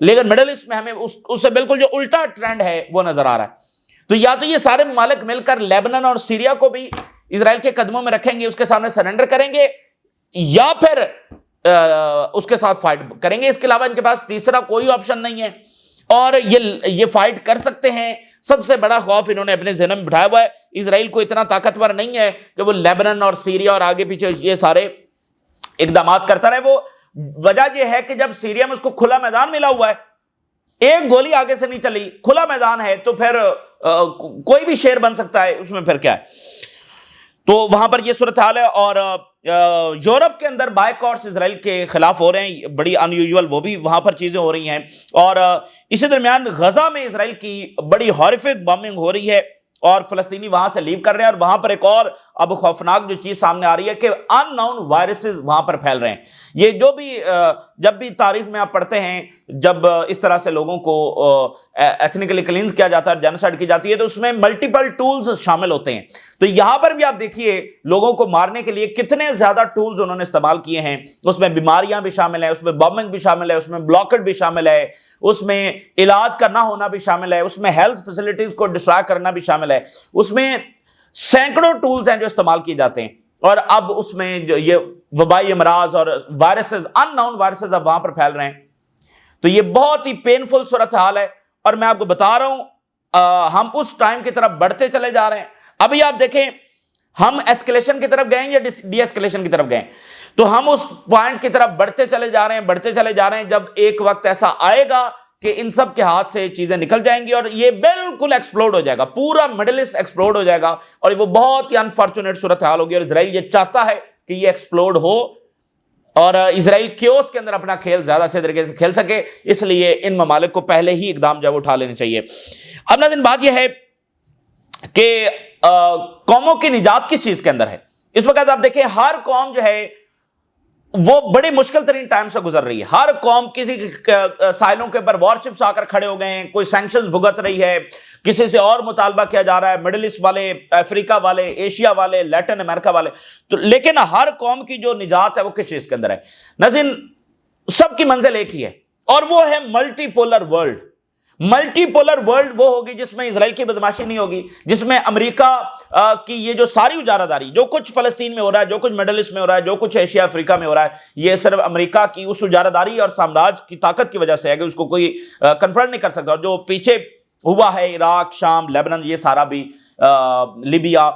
لیکن middle asset میں ہمیں اس سے بالکل جو الٹا ٹرینڈ ہے وہ نظر آ رہا ہے. تو یا تو یہ سارے ممالک مل کر لیبنان اور سیریا کو بھی اسرائیل کے قدموں میں رکھیں گے, اس کے سامنے سرنڈر کریں گے, یا پھر اس کے ساتھ فائٹ کریں گے. اس کے علاوہ ان کے پاس تیسرا کوئی آپشن نہیں ہے, اور یہ فائٹ کر سکتے ہیں. سب سے بڑا خوف انہوں نے اپنے ذہن میں بٹھایا ہوا ہے, اسرائیل کو اتنا طاقتور نہیں ہے کہ وہ لیبنان اور سیریا اور آگے پیچھے یہ سارے اقدامات کرتا رہے. وہ وجہ یہ ہے کہ جب سیریا میں اس کو کھلا میدان ملا ہوا ہے, ایک گولی آگے سے نہیں چلی, کھلا میدان ہے, تو پھر کوئی بھی شیر بن سکتا ہے, اس میں پھر کیا ہے. تو وہاں پر یہ صورتحال ہے. اور یورپ کے اندر بائیکاٹس اسرائیل کے خلاف ہو رہے ہیں, بڑی ان یوزول وہ بھی وہاں پر چیزیں ہو رہی ہیں. اور اسی درمیان غزہ میں اسرائیل کی بڑی ہارفک بامبنگ ہو رہی ہے, اور فلسطینی وہاں سے لیو کر رہے ہیں. اور وہاں پر ایک اور اب خوفناک جو چیز سامنے آ رہی ہے کہ ان نون وائرسز وہاں پر پھیل رہے ہیں. یہ جو بھی جب بھی تاریخ میں آپ پڑھتے ہیں, جب اس طرح سے لوگوں کو ایتھنیکلی کلینز کیا جاتا ہے, جینوسائیڈ کی جاتی ہے, تو اس میں ملٹیپل ٹولز شامل ہوتے ہیں. تو یہاں پر بھی آپ دیکھیے لوگوں کو مارنے کے لیے کتنے زیادہ ٹولز انہوں نے استعمال کیے ہیں. اس میں بیماریاں بھی شامل ہیں, اس میں بامبنگ بھی شامل ہے, اس میں بلاکٹ بھی شامل ہے, اس میں علاج کا نہ ہونا بھی شامل ہے, اس میں ہیلتھ فیسلٹیز کو ڈسٹرائے کرنا بھی شامل ہے. اس میں سینکڑوں ٹولز ہیں جو استعمال کیے جاتے ہیں. اور اب اس میں جو یہ وبائی امراض اور وائرسز, ان نون وائرسز اب وہاں پر پھیل رہے ہیں. تو یہ بہت ہی پینفل صورتحال ہے, اور میں آپ کو بتا رہا ہوں ہم اس ٹائم کی طرف بڑھتے چلے جا رہے ہیں. ابھی آپ دیکھیں ہم ایسکیلیشن کی طرف گئے یا ڈی ایسکیلیشن کی طرف گئے, تو ہم اس پوائنٹ کی طرف بڑھتے چلے جا رہے ہیں, جب ایک وقت ایسا آئے گا کہ ان سب کے ہاتھ سے چیزیں نکل جائیں گی, اور یہ بالکل ایکسپلوڈ ہو جائے گا, پورا مڈل ایسٹ ایکسپلوڈ ہو جائے گا, اور وہ بہت ہی انفارچونیٹ صورتحال ہوگی. اور اسرائیل یہ چاہتا ہے کہ یہ ایکسپلوڈ ہو, اور اسرائیل کیوس کے اندر اپنا کھیل زیادہ اچھے طریقے سے کھیل سکے. اس لیے ان ممالک کو پہلے ہی اقدام جو ہے وہ اٹھا لینے چاہیے. اب ناظرین بات یہ ہے کہ قوموں کی نجات کس چیز کے اندر ہے. اس وقت آپ دیکھیں ہر قوم جو ہے وہ بڑی مشکل ترین ٹائم سے گزر رہی ہے. ہر قوم کسی ساحلوں کے اوپر وارشپس آ کر کھڑے ہو گئے ہیں, کوئی سینکشنز بھگت رہی ہے, کسی سے اور مطالبہ کیا جا رہا ہے, مڈل ایسٹ والے, افریقہ والے, ایشیا والے, لیٹن امریکہ والے. تو لیکن ہر قوم کی جو نجات ہے وہ کس چیز کے اندر ہے. ناظرین سب کی منزل ایک ہی ہے, اور وہ ہے multi polar world. Multi polar world وہ ہوگی جس میں اسرائیل کی بدماشی نہیں ہوگی, جس میں امریکہ کی یہ جو ساری اجارہ داری, جو کچھ فلسطین میں ہو رہا ہے, جو کچھ مڈل ایسٹ میں ہو رہا ہے, جو کچھ ایشیا افریقہ میں ہو رہا ہے, یہ صرف امریکہ کی اس اجارہ داری اور سامراج کی طاقت کی وجہ سے ہے کہ اس کو کوئی کنفرنٹ نہیں کر سکتا. اور جو پیچھے ہوا ہے عراق, شام, لیبنان, یہ سارا بھی لیبیا,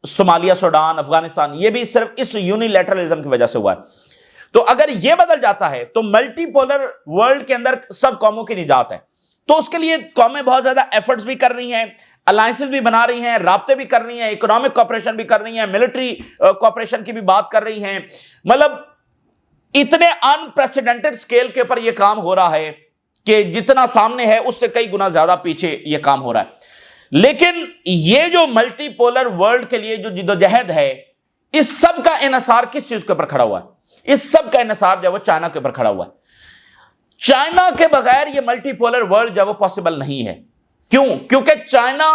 صومالیہ, سوڈان, افغانستان, یہ بھی صرف اس یونیلیٹرلزم کی وجہ سے ہوا ہے. تو اگر یہ بدل جاتا ہے تو ملٹی پولر ورلڈ کے اندر سب قوموں کی نجات ہے. تو اس کے لیے قومیں بہت زیادہ ایفرٹس بھی کر رہی ہیں, الائنسز بھی بنا رہی ہیں, رابطے بھی کر رہی ہیں, اکنامک کوآپریشن بھی کر رہی ہیں, ملٹری کوآپریشن کی بھی بات کر رہی ہیں. مطلب اتنے ان پریسیڈنٹڈ سکیل کے اوپر یہ کام ہو رہا ہے کہ جتنا سامنے ہے اس سے کئی گنا زیادہ پیچھے یہ کام ہو رہا ہے. لیکن یہ جو ملٹی پولر ورلڈ کے لیے جو جدوجہد ہے, اس سب کا انحصار کس چیز کے اوپر کھڑا ہوا ہے؟ اس سب کا انحصار جو ہے وہ چائنا کے اوپر کھڑا ہوا ہے. چائنا کے بغیر یہ ملٹی پولر ورلڈ جو ہے وہ پاسبل نہیں ہے. کیوں؟ کیونکہ چائنا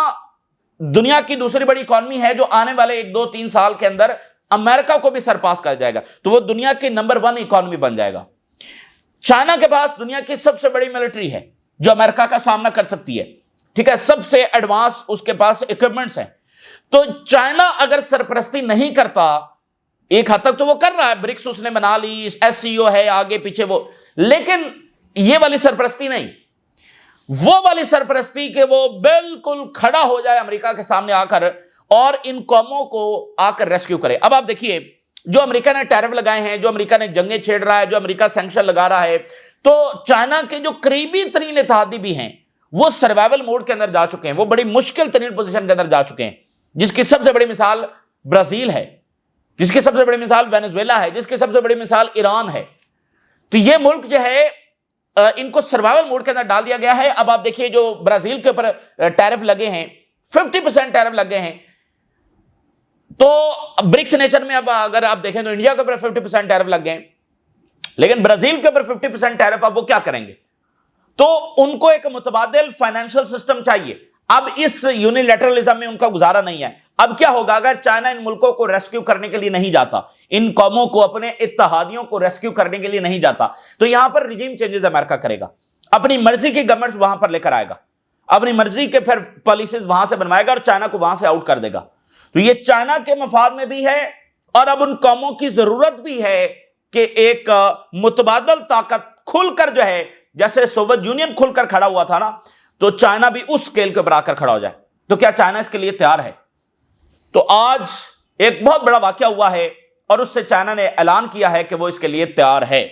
دنیا کی دوسری بڑی اکانومی ہے جو آنے والے 1 2 3 سال کے اندر امریکہ کو بھی سرپاس کر جائے گا, تو وہ دنیا کی نمبر 1 اکانومی بن جائے گا. چائنا کے پاس دنیا کی سب سے بڑی ملٹری ہے جو امریکہ کا سامنا کر سکتی ہے, ٹھیک ہے, سب سے ایڈوانس اس کے پاس اکوپمنٹس ہیں. تو چائنا اگر سرپرستی نہیں کرتا, ایک حد تک تو وہ کر رہا ہے, برکس اس نے بنا لی, SCO ہے آگے پیچھے وہ, لیکن یہ والی سرپرستی نہیں, وہ والی سرپرستی کہ وہ بالکل کھڑا ہو جائے امریکہ کے سامنے آ کر اور ان قوموں کو آ کر ریسکیو کرے. اب آپ دیکھیے جو امریکہ نے ٹیرف لگائے ہیں, جو امریکہ نے جنگیں چھیڑ رہا ہے, جو امریکہ سینکشن لگا رہا ہے, تو چائنا کے جو قریبی ترین اتحادی بھی ہیں وہ سروائیول موڈ کے اندر جا چکے ہیں, وہ بڑی مشکل ترین پوزیشن کے اندر جا چکے ہیں, جس کی سب سے بڑی مثال برازیل ہے, جس کی سب سے بڑی مثال وینزویلا ہے, جس کی سب سے بڑی مثال ایران ہے. تو یہ ملک جو ہے ان کو سروائیول موڈ کے اندر ڈال دیا گیا ہے. اب آپ دیکھیے جو برازیل کے اوپر ٹیرف لگے ہیں, 50% ٹیرف لگے ہیں, تو برکس نیشن میں اب اگر آپ دیکھیں تو انڈیا کے اوپر 50% ٹیرف لگ گئے ہیں, لیکن برازیل کے اوپر 50% ٹیرف, اب وہ کیا کریں گے؟ تو ان کو ایک متبادل فائنینشل سسٹم چاہیے. اب اس یونیلیٹرلزم میں ان کا گزارا نہیں ہے. اب کیا ہوگا اگر چائنا ان ملکوں کو ریسکیو کرنے کے لیے نہیں جاتا, ان قوموں کو, اپنے اتحادیوں کو ریسکیو کرنے کے لیے نہیں جاتا, تو یہاں پر ریجیم چینجز امریکہ کرے گا, اپنی مرضی کی گورنمنٹس وہاں پر لے کر آئے گا, اپنی مرضی کے پھر پالیسیز وہاں سے بنوائے گا اور چائنا کو وہاں سے آؤٹ کر دے گا. تو یہ چائنا کے مفاد میں بھی ہے, اور اب ان قوموں کی ضرورت بھی ہے کہ ایک متبادل طاقت کھل کر جو ہے, جیسے سوویت یونین کھل کر کھڑا ہوا تھا نا, تو چائنا بھی اس اسکیل کے اوپر آ کر کھڑا ہو جائے. تو کیا چائنا اس کے لیے تیار ہے؟ تو آج ایک بہت بڑا واقعہ ہوا ہے اور اس سے چائنا نے اعلان کیا ہے کہ وہ اس کے لیے تیار ہے.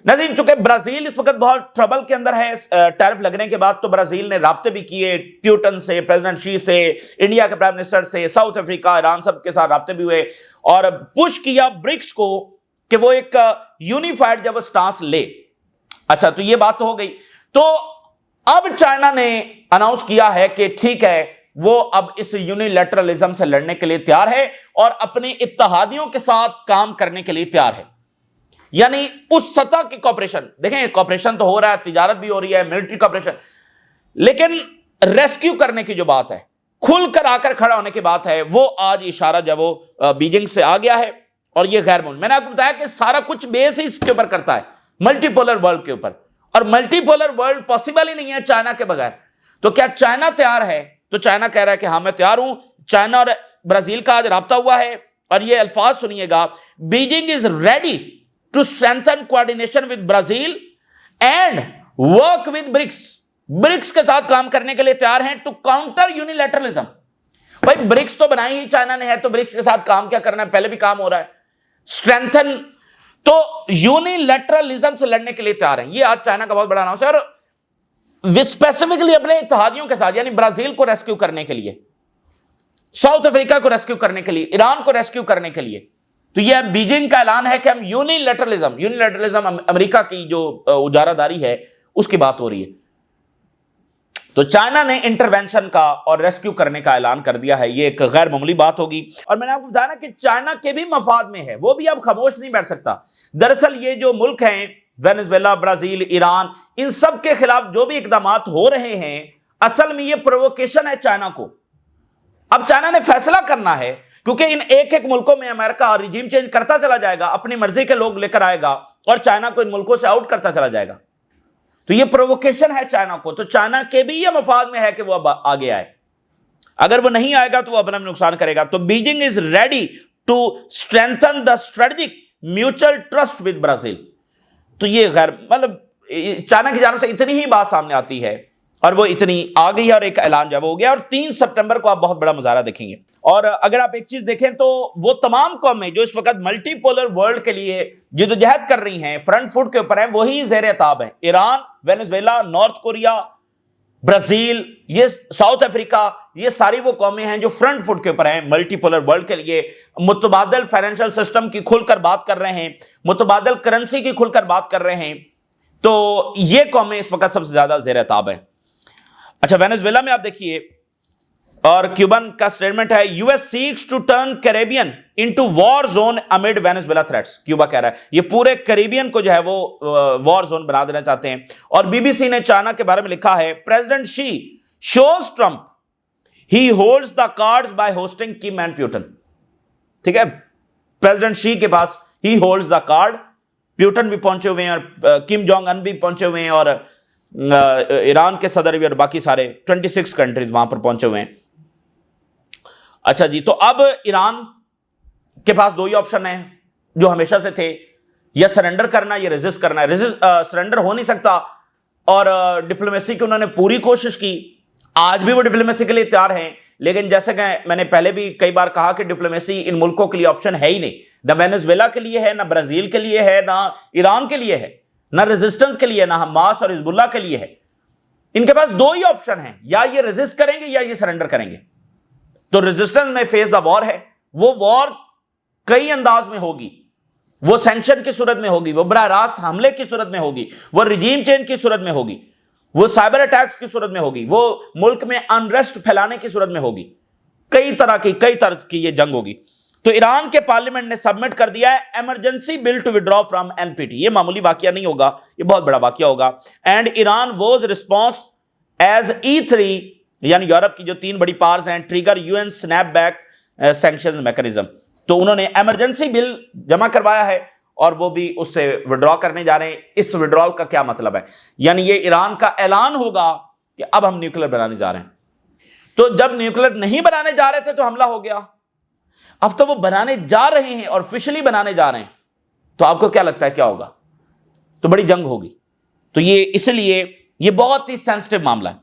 ناظرین, چونکہ برازیل اس وقت بہت ٹربل کے اندر ہے ٹیرف لگنے کے بعد, تو برازیل نے رابطے بھی کیے پیوٹن سے, پریزیڈنٹ شی سے, انڈیا کے پرائم منسٹر سے, ساؤتھ افریقہ, ایران, سب کے ساتھ رابطے بھی ہوئے اور پش کیا برکس کو کہ وہ ایک یونیفائڈ جب سٹانس لے. اچھا, تو یہ بات تو ہو گئی. تو اب چائنا نے اناؤنس کیا ہے کہ ٹھیک ہے, وہ اب اس یونیلیٹرلزم سے لڑنے کے لیے تیار ہے اور اپنے اتحادیوں کے ساتھ کام کرنے کے لیے تیار ہے. یعنی اس سطح کی کوپریشن, دیکھیں کوپریشن تو ہو رہا ہے, تجارت بھی ہو رہی ہے, ملٹری کوپریشن, لیکن ریسکیو کرنے کی جو بات ہے, کھل کر آ کر کھڑا ہونے کی بات ہے, وہ آج اشارہ جب وہ بیجنگ سے آ گیا ہے. اور یہ غیر ممکن, میں نے آپ کو بتایا کہ سارا کچھ بیس ہی اس کے اوپر کرتا ہے, ملٹی پولر ورلڈ کے اوپر, اور ملٹی پولر ورلڈ پاسبل ہی نہیں ہے چائنا کے بغیر. تو کیا چائنا تیار ہے؟ تو چائنا کہہ رہا ہے کہ ہاں میں تیار ہوں. چائنا اور برازیل کا آج رابطہ ہوا ہے اور یہ الفاظ سنیے گا, Beijing is ready to strengthen coordination with Brazil and work with BRICS. BRICS کے ساتھ کام کرنے کے لیے تیار ہیں ٹو کاؤنٹر یونیلیٹرلزم. بھائی برکس تو بنائی ہی چائنا نے ہے, تو برکس کے ساتھ کام کیا کرنا ہے, پہلے بھی کام ہو رہا ہے. اسٹرینتھن, تو یونیلیٹرلزم سے لڑنے کے لیے تیار ہیں. یہ آج چائنا کا بہت بڑا اناؤنس ہے, اور اسپیسیفکلی اپنے اتحادیوں کے ساتھ, یعنی برازیل کو ریسکیو کرنے کے لیے, ساؤتھ افریقہ کو ریسکیو کرنے کے لیے, ایران کو ریسکیو کرنے کے لیے. تو یہ بیجنگ کا اعلان ہے کہ ہم یونیلیٹرلزم امریکہ کی جو اجارہ داری ہے اس کی بات ہو رہی ہے. تو چائنا نے انٹرونشن کا اور ریسکیو کرنے کا اعلان کر دیا ہے. یہ ایک غیر معمولی بات ہوگی, اور میں نے آپ کو بتایا نا کہ چائنا کے بھی مفاد میں ہے, وہ بھی اب خاموش نہیں بیٹھ سکتا. دراصل یہ جو ملک ہیں, وینزویلا, برازیل, ایران, ان سب کے خلاف جو بھی اقدامات ہو رہے ہیں, اصل میں یہ پرووکیشن ہے چائنا کو. اب چائنا نے فیصلہ کرنا ہے, کیونکہ ان ایک ایک ملکوں میں امریکہ ریجیم چینج کرتا چلا جائے گا, اپنی مرضی کے لوگ لے کر آئے گا اور چائنا کو ان ملکوں سے آؤٹ کرتا چلا جائے گا. تو یہ پرووکیشن ہے چائنا کو. تو چائنا کے بھی یہ مفاد میں ہے کہ وہ اب آگے آئے. اگر وہ نہیں آئے گا تو وہ اپنا نقصان کرے گا. تو Beijing is ready to strengthen the strategic mutual trust with Brazil. تو یہ غیر مطلب چائنا کی جانب سے اتنی ہی بات سامنے آتی ہے اور وہ اتنی آ گئی ہے, اور ایک اعلان جو ہو گیا, اور 3 سپٹمبر کو آپ بہت بڑا مظاہرہ دیکھیں گے. اور اگر آپ ایک چیز دیکھیں تو وہ تمام قومیں جو اس وقت ملٹی پولر ورلڈ کے لیے جدوجہد کر رہی ہیں, فرنٹ فٹ کے اوپر ہیں, وہی زیر عتاب ہیں. Iran, Venezuela, north Korea, Brazil, یہ ساؤتھ افریقہ, یہ ساری وہ قومیں ہیں جو فرنٹ فٹ کے اوپر ہیں ملٹی پولر ورلڈ کے لیے. متبادل فائنینشل سسٹم کی کھل کر بات کر رہے ہیں, متبادل کرنسی کی کھل کر بات کر رہے ہیں. تو یہ قومیں اس وقت سب سے زیادہ زیر عتاب ہیں. اچھا, وینزویلا میں آپ دیکھیے, اور کیوبن کا سٹیٹمنٹ ہے, U S seeks to turn Caribbean into war zone amid Venezuela threats. Cuba کہہ رہا ہے یہ پورے کیریبین کو جو ہے وہ وار زون بنا دینا چاہتے ہیں. اور بی بی سی نے چائنا کے بارے میں لکھا ہے, President Xi shows Trump he holds the cards by hosting Kim and Putin. ٹھیک ہے, پریزیڈنٹ شی کے پاس ہی ہولڈز دا کارڈ, پیوٹن بھی پہنچے ہوئے ہیں اور کم جونگ ان بھی پہنچے ہوئے ہیں, اور ایران کے صدر بھی, اور باقی سارے 26 کنٹریز وہاں پر پہنچے ہوئے ہیں. اچھا جی, تو اب ایران کے پاس 2 ہی آپشن ہیں جو ہمیشہ سے تھے, یا سرنڈر کرنا یا ریزسٹ کرنا ہے. سرنڈر ہو نہیں سکتا, اور ڈپلومیسی کی انہوں نے پوری کوشش کی, آج بھی وہ ڈپلومیسی کے لیے تیار ہیں, لیکن جیسے کہ میں نے پہلے بھی کئی بار کہا کہ ڈپلومیسی ان ملکوں کے لیے آپشن ہے ہی نہیں. نہ وینزویلا کے لیے ہے, نہ برازیل کے لیے ہے, نہ ایران کے لیے ہے, نہ ریزسٹنس کے لیے, نہ حماس اور حزب اللہ کے لیے ہے. ان کے پاس 2 ہی آپشن ہیں, یا یہ ریزسٹ کریں گے یا یہ سرنڈر کریں گے. تو ریزسٹنس میں فیس دا وار ہے, وہ وار کئی انداز میں ہوگی, وہ سینکشن کی صورت میں ہوگی, وہ براہ راست حملے کی صورت میں ہوگی, وہ ریجیم چینج کی صورت میں ہوگی, وہ سائبر اٹیکس کی صورت میں ہوگی, وہ ملک میں انریسٹ پھیلانے کی صورت میں ہوگی. کئی طرح کی یہ جنگ ہوگی. تو ایران کے پارلیمنٹ نے سبمٹ کر دیا ہے emergency bill to withdraw from NPT. یہ معمولی واقعہ نہیں ہوگا, یہ بہت بڑا واقعہ ہوگا. And Iran was response as E3 یعنی یورپ کی جو 3 بڑی پاورز ہیں، trigger UN snap back sanctions mechanism, تو انہوں نے ایمرجنسی بل جمع کروایا ہے اور وہ بھی اس سے وڈرا کرنے جا رہے ہیں۔ اس وڈرال کا کیا مطلب ہے؟ یعنی یہ ایران کا اعلان ہوگا کہ اب ہم نیوکلیر بنانے جا رہے ہیں۔ تو جب نیوکلیر نہیں بنانے جا رہے تھے تو حملہ ہو گیا، اب تو وہ بنانے جا رہے ہیں اور آفیشلی بنانے جا رہے ہیں، تو آپ کو کیا لگتا ہے کیا ہوگا؟ تو بڑی جنگ ہوگی۔ تو یہ اس لیے یہ بہت ہی سینسٹیو معاملہ ہے،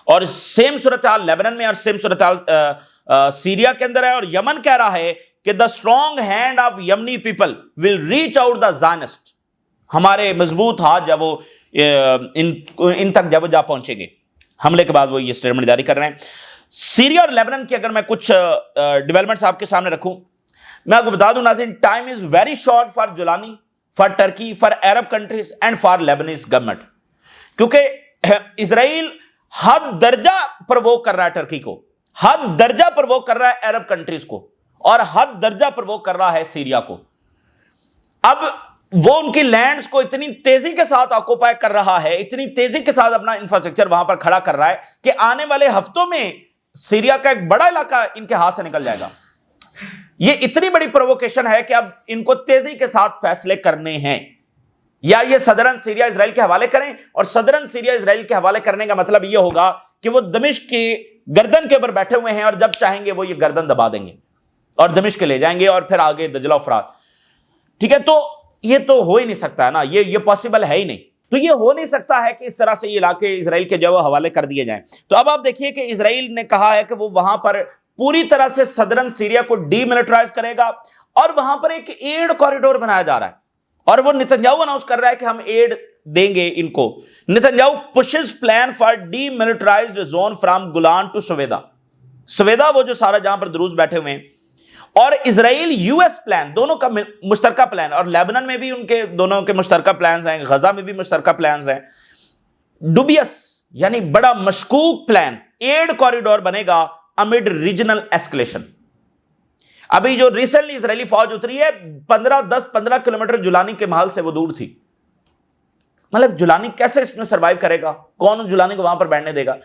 اور سیم صورتحال لیبنان میں اور سیم صورتحال سیریا کے اندر ہے، اور یمن کہہ رہا ہے کہ the strong hand of Yemeni people will reach out the Zionist، ہمارے مضبوط ہاتھ جب وہ ان تک جب وہ جا پہنچیں گے۔ حملے کے بعد وہ یہ اسٹیٹمنٹ جاری کر رہے ہیں۔ سیریا اور لیبنان کی اگر میں کچھ ڈیولپمنٹس آپ کے سامنے رکھوں، میں آپ کو بتا دوں ناظرین، time is very short for Jolani, for Turkey, for Arab countries and for Lebanese government, کیونکہ اسرائیل حد درجہ پرووک کر رہا ہے ٹرکی کو، حد درجہ پرووک کر رہا ہے عرب کنٹریز کو، اور حد درجہ پرووک کر رہا ہے سیریا کو۔ اب وہ ان کی لینڈز کو اتنی تیزی کے ساتھ آکوپائی کر رہا ہے، اتنی تیزی کے ساتھ اپنا انفراسٹرکچر وہاں پر کھڑا کر رہا ہے کہ آنے والے ہفتوں میں سیریا کا ایک بڑا علاقہ ان کے ہاتھ سے نکل جائے گا۔ یہ اتنی بڑی پرووکیشن ہے کہ اب ان کو تیزی کے ساتھ فیصلے کرنے ہیں، یا یہ صدرن سیریا اسرائیل کے حوالے کریں، اور صدرن سیریا اسرائیل کے حوالے کرنے کا مطلب یہ ہوگا کہ وہ دمشق کی گردن کے اوپر بیٹھے ہوئے ہیں، اور جب چاہیں گے وہ یہ گردن دبا دیں گے اور دمشق لے جائیں گے، اور پھر آگے دجلہ و فرات۔ ٹھیک ہے، تو یہ تو ہو ہی نہیں سکتا ہے نا، یہ پاسبل ہے ہی نہیں۔ تو یہ ہو نہیں سکتا ہے کہ اس طرح سے یہ علاقے اسرائیل کے جو حوالے کر دیے جائیں۔ تو اب آپ دیکھیے کہ اسرائیل نے کہا ہے کہ وہ وہاں پر پوری طرح سے صدرن سیریا کو ڈی ملٹرائز کرے گا، اور وہاں پر ایک ایڈ کوریڈور بنایا جا رہا ہے، اور وہ نتنیاہو اناؤنس کر رہا ہے کہ ہم ایڈ دیں گے ان کو۔ Netanyahu pushes plan for demilitarized zone from Golan to Sweida, Sweida وہ جو سارا جہاں پر دروز بیٹھے ہوئے ہیں، اور اسرائیل US پلان، دونوں کا مشترکہ پلان، اور لیبنان میں بھی ان کے دونوں کے مشترکہ پلانز ہیں، غزہ میں بھی مشترکہ پلانز ہیں۔ ڈوبیس یعنی بڑا مشکوک پلان، ایڈ کوریڈور بنے گا امڈ ریجنل ایسکلیشن۔ ابھی جو ریسنٹلی اسرائیلی فوج اتری ہے 15 کلومیٹر جولانی کے محل سے وہ دور تھی، مطلب جولانی کیسے اس میں سروائیو کرے گا؟ کون جولانی کو وہاں پر بیٹھنے دے گا؟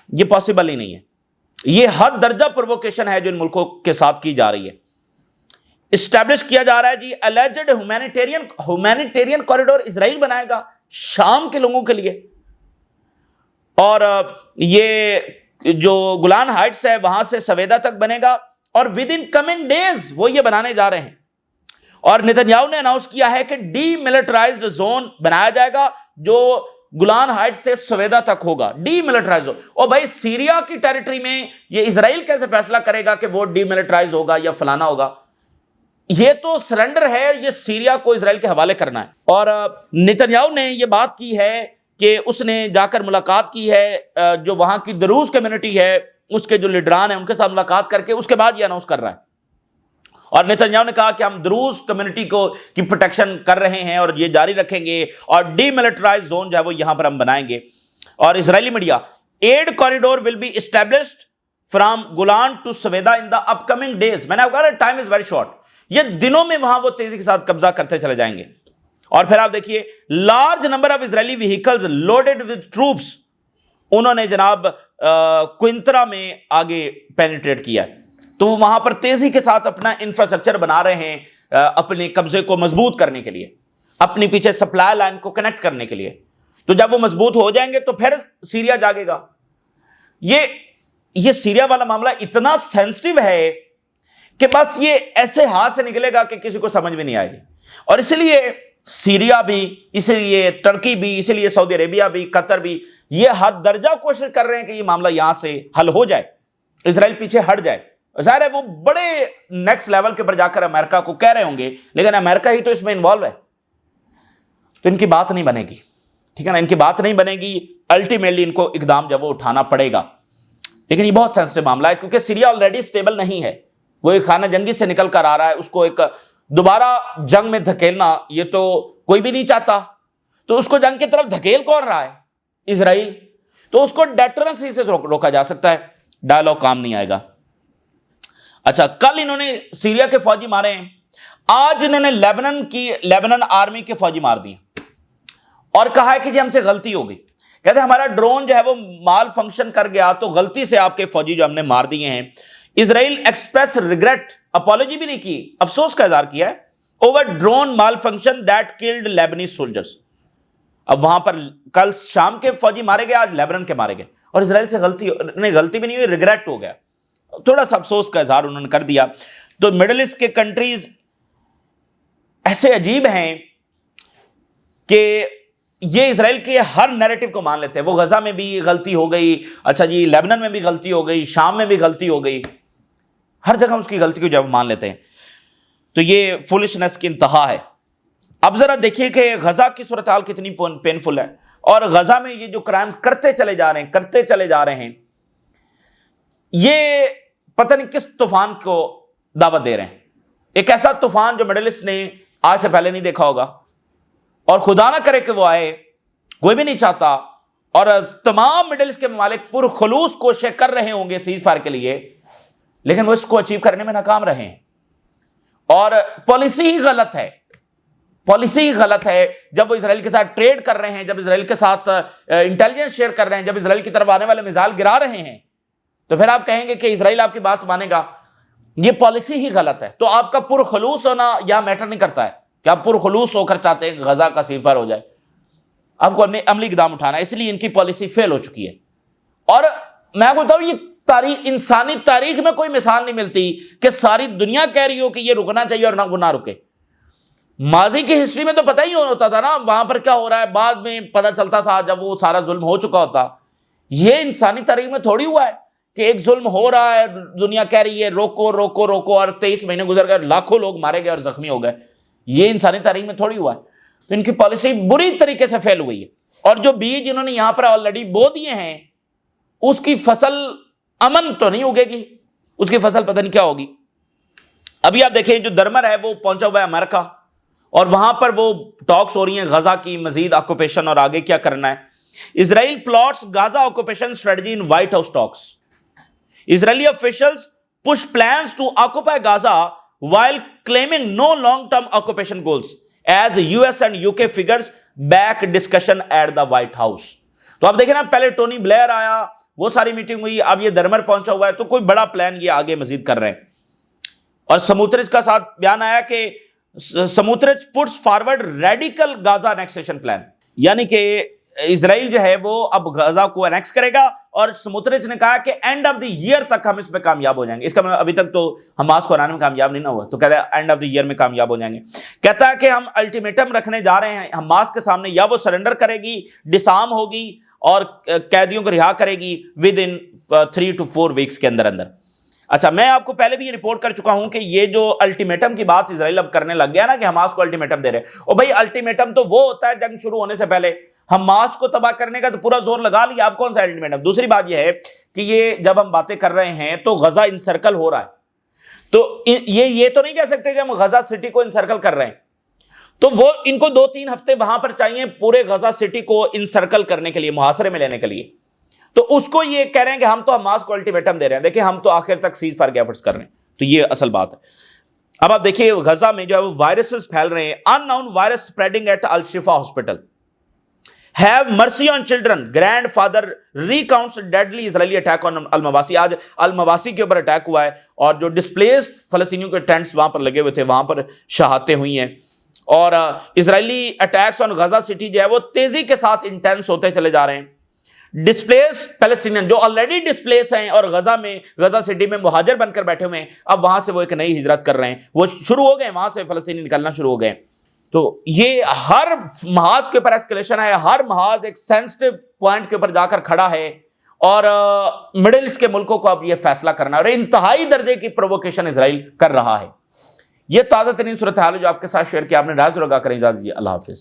یہ پاسبل ہی نہیں ہے۔ یہ حد درجہ پرووکیشن ہے جو ان ملکوں کے ساتھ کی جا رہی ہے۔ اسٹیبلش کیا جا رہا ہے جی اللیجڈ ہیومینیٹیرین کوریڈور اسرائیل بنائے گا شام کے لوگوں کے لیے، اور یہ جو گولان ہائٹس ہے وہاں سے سویدا تک بنے گا، اور ود ان کمنگ ڈیز وہ یہ بنانے جا رہے ہیں۔ اور نتنیاہو نے اناؤنس کیا ہے کہ ڈی ملٹرائزڈ زون بنایا جائے گا جو گولان ہائٹ سے سویدا تک ہوگا، ڈی ملٹرائز ہو۔ اور بھائی سیریا کی ٹیریٹری میں یہ اسرائیل کیسے فیصلہ کرے گا کہ وہ ڈی ملٹرائز ہوگا یا فلانا ہوگا؟ یہ تو سرنڈر ہے، یہ سیریا کو اسرائیل کے حوالے کرنا ہے۔ اور نتنیاہو نے یہ بات کی ہے کہ اس نے جا کر ملاقات کی ہے جو وہاں کی دروز کمیونٹی ہے، اس کے جو لیڈران ہیں ان کے ساتھ ملاقات کر کے اس کے بعد یہ اناؤنس کر رہا ہے۔ اور نتنیاہو نے کہا کہ ہم دروز کمیونٹی کی پروٹیکشن کر رہے ہیں اور یہ جاری رکھیں گے، اور ڈی ملٹرائز زون جو ہے وہ یہاں پر ہم بنائیں گے۔ اور اسرائیلی media, aid corridor will be established from Golan to Sweida in the up coming days. میں نے کہا ٹائم از ویری شارٹ، یہ دنوں میں وہاں وہ تیزی کے ساتھ قبضہ کرتے چلے جائیں گے۔ اور پھر آپ دیکھیے large number of Israeli vehicles loaded with troops, انہوں نے جناب کوئنترا میں آگے پینیٹریٹ کیا ہے، تو وہ وہاں پر تیزی کے ساتھ اپنا انفراسٹرکچر بنا رہے ہیں اپنے قبضے کو مضبوط کرنے کے لیے، اپنی پیچھے سپلائی لائن کو کنیکٹ کرنے کے لیے۔ تو جب وہ مضبوط ہو جائیں گے تو پھر سیریا جاگے گا۔ یہ سیریا والا معاملہ اتنا سینسٹیو ہے کہ بس یہ ایسے ہاتھ سے نکلے گا کہ کسی کو سمجھ میں نہیں آئے گی۔ اور اس لیے سیریا بھی، اسی لیے ترکی بھی، اسی لیے سعودی عربیہ بھی، قطر بھی یہ حد درجہ کوشش کر رہے ہیں کہ یہ معاملہ یہاں سے حل ہو جائے، اسرائیل پیچھے ہٹ جائے۔ ظاہر ہے وہ بڑے نیکسٹ لیول کے پر جا کر امریکہ کو کہہ رہے ہوں گے، لیکن امریکہ ہی تو اس میں انوالو ہے، تو ان کی بات نہیں بنے گی، ٹھیک ہے نا، ان کی بات نہیں بنے گی، الٹیمیٹلی ان کو اقدام جب وہ اٹھانا پڑے گا۔ لیکن یہ بہت سینسٹیو معاملہ ہے کیونکہ سیریا آلریڈی سٹیبل نہیں ہے، وہ ایک خانہ جنگی سے نکل کر آ رہا ہے، اس کو ایک دوبارہ جنگ میں دھکیلنا یہ تو کوئی بھی نہیں چاہتا، تو اس کو جنگ کی طرف دھکیل کون رہا ہے؟ اسرائیل، تو اس کو ڈیٹرنس سے روکا جا سکتا ہے، ڈائلاگ کام نہیں آئے گا۔ اچھا، کل انہوں نے سیریا کے فوجی مارے ہیں، آج انہوں نے لیبنان آرمی کے فوجی مار دیے اور کہا ہے کہ جی ہم سے غلطی ہو گئی۔ کہتے ہیں ہمارا ڈرون جو ہے وہ مال فنکشن کر گیا تو غلطی سے آپ کے فوجی جو ہم نے مار دیے ہیں. اسرائیل ایکسپریس ریگریٹ, اپالوجی بھی نہیں کی, افسوس کا اظہار کیا ہے over drone malfunction that killed Lebanese soldiers. اب وہاں پر کل شام کے فوجی مارے گئے, آج لیبنان کے مارے گئے, اور اسرائیل سے غلطی بھی نہیں ہوئی, ریگریٹ ہو گیا, تھوڑا سا افسوس کا اظہار انہوں نے کر دیا. تو مڈل ایسٹ کے کنٹریز ایسے عجیب ہیں کہ یہ اسرائیل کے ہر نیریٹو کو مان لیتے ہیں. وہ غزہ میں بھی غلطی ہو گئی, اچھا جی لیبنان میں بھی غلطی ہو گئی, شام میں بھی غلطی ہو گئی, ہر جگہ اس کی غلطی کو جب مان لیتے ہیں. تو یہ فولشنس کی انتہا ہے. اب ذرا دیکھیے کہ غزہ کی صورتحال کتنی پینفل ہے, اور غزہ میں یہ جو کرائمز کرتے چلے جا رہے ہیں, یہ پتہ نہیں کس طوفان کو دعوت دے رہے ہیں. ایک ایسا طوفان جو مڈل ایسٹ نے آج سے پہلے نہیں دیکھا ہوگا, اور خدا نہ کرے کہ وہ آئے, کوئی بھی نہیں چاہتا. اور تمام مڈل ایسٹ کے ممالک پرخلوص کوششیں کر رہے ہوں گے سیز فائر کے لیے, لیکن وہ اس کو اچیو کرنے میں ناکام رہے ہیں. اور پالیسی ہی غلط ہے, پالیسی ہی غلط ہے. جب وہ اسرائیل کے ساتھ ٹریڈ کر رہے ہیں, جب اسرائیل کے ساتھ انٹیلیجنس شیئر کر رہے ہیں, جب اسرائیل کی طرف آنے والے میزائل گرا رہے ہیں, تو پھر آپ کہیں گے کہ اسرائیل آپ کی بات مانے گا. یہ پالیسی ہی غلط ہے. تو آپ کا پرخلوص ہونا یہاں میٹر نہیں کرتا ہے کہ آپ پرخلوص ہو کر چاہتے ہیں کہ غزہ کا سیز فائر ہو جائے. آپ کو عملی اقدام اٹھانا ہے, اس لیے ان کی پالیسی فیل ہو چکی ہے. اور میں آپ کو بتاؤں, یہ انسانی تاریخ میں کوئی مثال نہیں ملتی کہ ساری دنیا کہہ رہی ہو کہ یہ رکنا چاہیے اور نہ رکے. ماضی کی ہسٹری میں تو پتہ ہی ہوتا تھا نا وہاں پر کیا ہو رہا ہے, بعد میں پتہ چلتا تھا جب وہ سارا ظلم ہو چکا ہوتا. یہ انسانی تاریخ میں تھوڑی ہوا ہے کہ ایک ظلم ہو رہا ہے, دنیا کہہ رہی ہے روکو روکو روکو, اور 23 مہینے گزر گئے, لاکھوں لوگ مارے گئے اور زخمی ہو گئے. یہ انسانی تاریخ میں تھوڑی ہوا ہے. تو ان کی پالیسی بری طریقے سے فیل ہوئی ہے. اور جو بیج انہوں نے یہاں پر آلریڈی بو دیے ہیں, اس کی فصل امن تو نہیں اگے گی, اس کی فصل پتہ نہیں کیا ہوگی. ابھی آپ دیکھیں جو درمر ہے وہ پہنچا ہوا ہے امریکہ, اور وہاں پر وہ ٹاکس ہو رہی ہیں غزہ کی مزید آکوپیشن اور آگے کیا کرنا ہے. Israel plots Gaza occupation strategy in White House talks. Israeli officials push plans to occupy Gaza while claiming no long-term occupation goals as US and UK figures back discussion at the White House. تو آپ دیکھیں نا, پہلے Tony Blair آیا, وہ ساری meeting ہوئی, اب یہ درمر پہنچا ہوا ہے, تو کوئی بڑا پلان یہ آگے مزید کر رہے ہیں. اور سموترچ کا ساتھ بیان آیا کہ سموترچ puts forward radical Gaza annexation plan, یعنی کہ اسرائیل جو ہے وہ اب غزہ کو انیکس کرے گا, اور سموترچ نے کہا کہ اینڈ آف دی ایئر تک ہم اس پہ کامیاب ہو جائیں گے. اس کا مطلب ابھی تک تو حماس کو ہرانے میں کامیاب نہیں نہ ہوا, تو کہتا ہے اینڈ آف دی ایئر میں کامیاب ہو جائیں گے. کہتا ہے کہ ہم الٹیمیٹم رکھنے جا رہے ہیں حماس کے سامنے, یا وہ سرنڈر کرے گی, ڈسارم ہوگی اور قیدیوں کو رہا کرے گی ود ان 3 to 4 weeks کے اندر اندر. اچھا, میں آپ کو پہلے بھی یہ رپورٹ کر چکا ہوں کہ یہ جو الٹیمیٹم کی بات اسرائیل اب کرنے لگ گیا نا کہ حماس کو الٹیمیٹم دے رہے, اور بھائی الٹیمیٹم تو وہ ہوتا ہے جنگ شروع ہونے سے پہلے. حماس کو تباہ کرنے کا تو پورا زور لگا لیا, اب کون سا الٹیمیٹم. دوسری بات یہ ہے کہ یہ جب ہم باتیں کر رہے ہیں تو غزہ انسرکل ہو رہا ہے, تو یہ تو نہیں کہہ سکتے کہ ہم غزہ سٹی کو انسرکل کر رہے ہیں. تو وہ ان کو 2-3 ہفتے وہاں پر چاہیے پورے غزہ سٹی کو انسرکل کرنے کے لیے, محاصرے میں لینے کے لیے. تو اس کو یہ کہہ رہے ہیں کہ ہم تو حماس کو الٹیمیٹم دے رہے ہیں, دیکھیں ہم تو آخر تک سیز فائر کے ایفرٹس کر رہے ہیں. تو یہ اصل بات ہے. اب آپ دیکھیے غزہ میں جو ہے وہ وائرسز پھیل رہے ہیں. unknown virus spreading at Al Shifa hospital. Have mercy on children. Grandfather recounts deadly Israeli attack on المواسی. آج المواسی کے اوپر اٹیک ہوا ہے, اور جو ڈسپلیسڈ فلسطینیوں کے ٹینٹس وہاں پر لگے ہوئے تھے وہاں پر شہادتیں ہوئی ہیں. اور اسرائیلی اٹیکس آن غزہ سٹی جو ہے وہ تیزی کے ساتھ انٹینس ہوتے چلے جا رہے ہیں. ڈسپلیس پیلسٹینین جو آلریڈی ڈسپلیس ہیں اور غزہ سٹی میں مہاجر بن کر بیٹھے ہوئے ہیں, اب وہاں سے وہ ایک نئی ہجرت کر رہے ہیں, وہ شروع ہو گئے, وہاں سے فلسطینی نکلنا شروع ہو گئے. تو یہ ہر محاذ کے اوپر ایسکیلیشن ہے, ہر محاذ ایک سینسٹیو پوائنٹ کے اوپر جا کر کھڑا ہے, اور مڈل ایسٹ کے ملکوں کو اب یہ فیصلہ کرنا ہے, اور انتہائی درجے کی پرووکیشن اسرائیل کر رہا ہے. یہ تازہ ترین صورتحال ہے جو آپ کے ساتھ شیئر کیا. آپ نے رائے ضرور آگاہ کریں. اجازت دیجیے, اللہ حافظ.